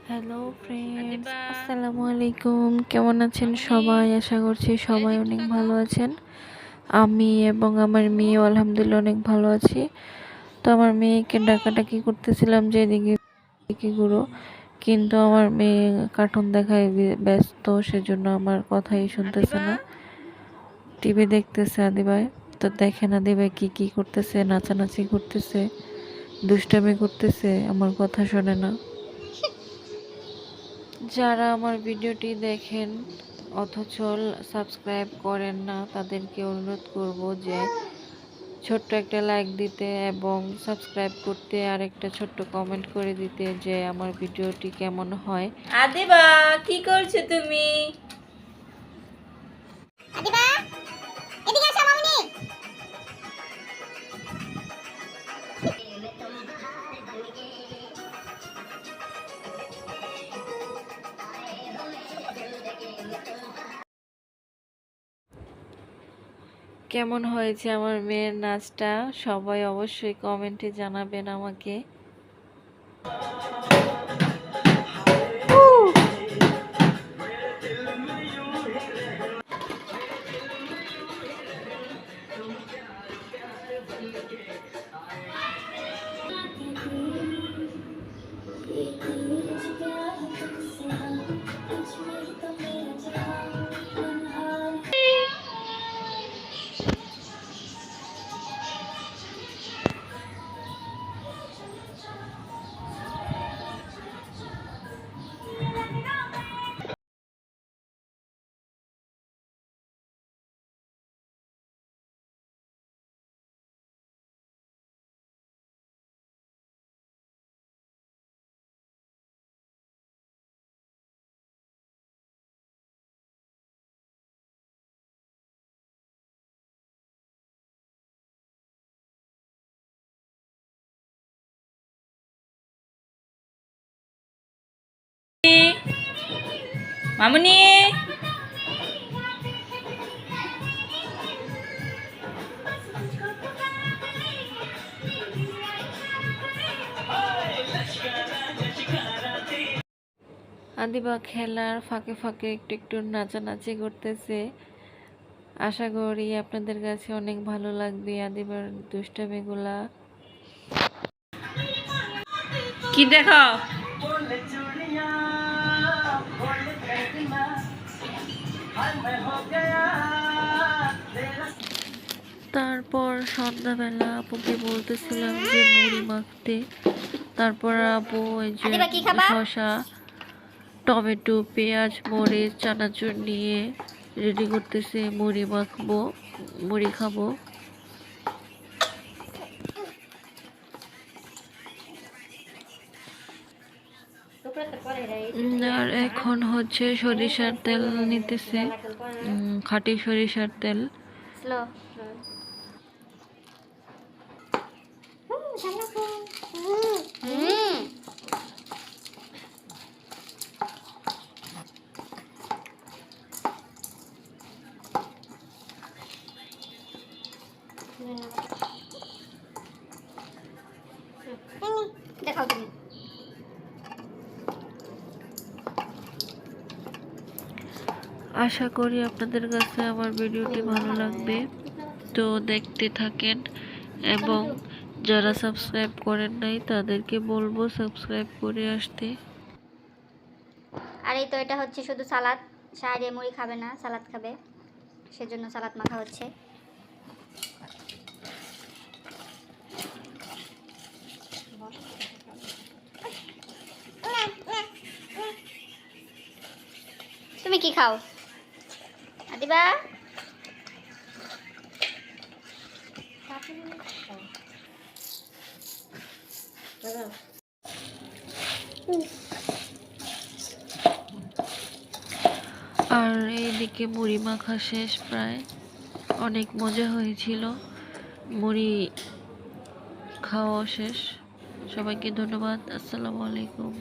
Hello friends, আসসালামু আলাইকুম। কেমন আছেন সবাই? আশা করছি সবাই অনেক ভালো আছেন। আমি এবং আমার মেয়ে আলহামদুলিল্লাহ অনেক ভালো আছি। তো আমার মেয়েকে ডাকাডাকি করতেছিলাম যে এদিকে ঘুরো, কিন্তু আমার মেয়ে কার্টুন দেখায় ব্যস্ত, সেজন্য আমার কথাই শুনতেছে না। টিভি দেখতেছে আদিবাই। তো দেখেন আদিবাই কি করতেছে, নাচানাচি করতেছে, দুষ্টামি করতেছে, আমার কথা শোনে না। যারা আমার ভিডিওটি দেখেন অথচ সাবস্ক্রাইব করেন না, তাদেরকে অনুরোধ করব যে ছোট্ট একটা লাইক দিতে এবং সাবস্ক্রাইব করতে, আর একটা ছোট্ট কমেন্ট করে দিতে যে আমার ভিডিওটি কেমন হয়। আদিবা, কি করছো তুমি? আদিবা, এদিকে আসো মামুনি। কেমন হয়েছে আমার মেয়ের নাচটা সবাই অবশ্যই কমেন্টে জানাবেন আমাকে। মামুনি, আদিবা খেলার ফাঁকে ফাঁকে একটু একটু নাচানাচি করতেছে। আশা করি আপনাদের কাছে অনেক ভালো লাগবে আদিবার দুষ্টামিগুলা। কি দেখো? তারপর সন্ধ্যাবেলা আপুকে বলতেছিলাম যে মুড়ি মাখতে। তারপর আপু ওই যে আদিবা, কি খাবা? শসা, টমেটো, পেঁয়াজ, মরিচ, চানাচুর নিয়ে রেডি করতেছে। মুড়ি মাখবো, মুড়ি খাবো। আর এখন হচ্ছে সরিষার তেল নিতেছে, খাঁটি সরিষার তেল। স্লো। দেখাও তুমি। আশা করি আপনাদের কাছে আমার ভিডিওটি ভালো লাগবে, তো দেখতে থাকেন। এবং যারা সাবস্ক্রাইব করেন নাই তাদেরকে বলবো সাবস্ক্রাইব করে আসতে। আর এই তো এটা হচ্ছে শুধু সালাদ। শাহরিয়া মুড়ি খাবে না, সালাদ খাবে, সেজন্য সালাদ মাখা হচ্ছে। তুমি কি খাও আদিবা? আর এইদিকে মুড়ি মাখা শেষ প্রায়। অনেক মজা হয়েছিল, মুড়ি খাওয়া শেষ। সবাইকে ধন্যবাদ। আসসালামু আলাইকুম।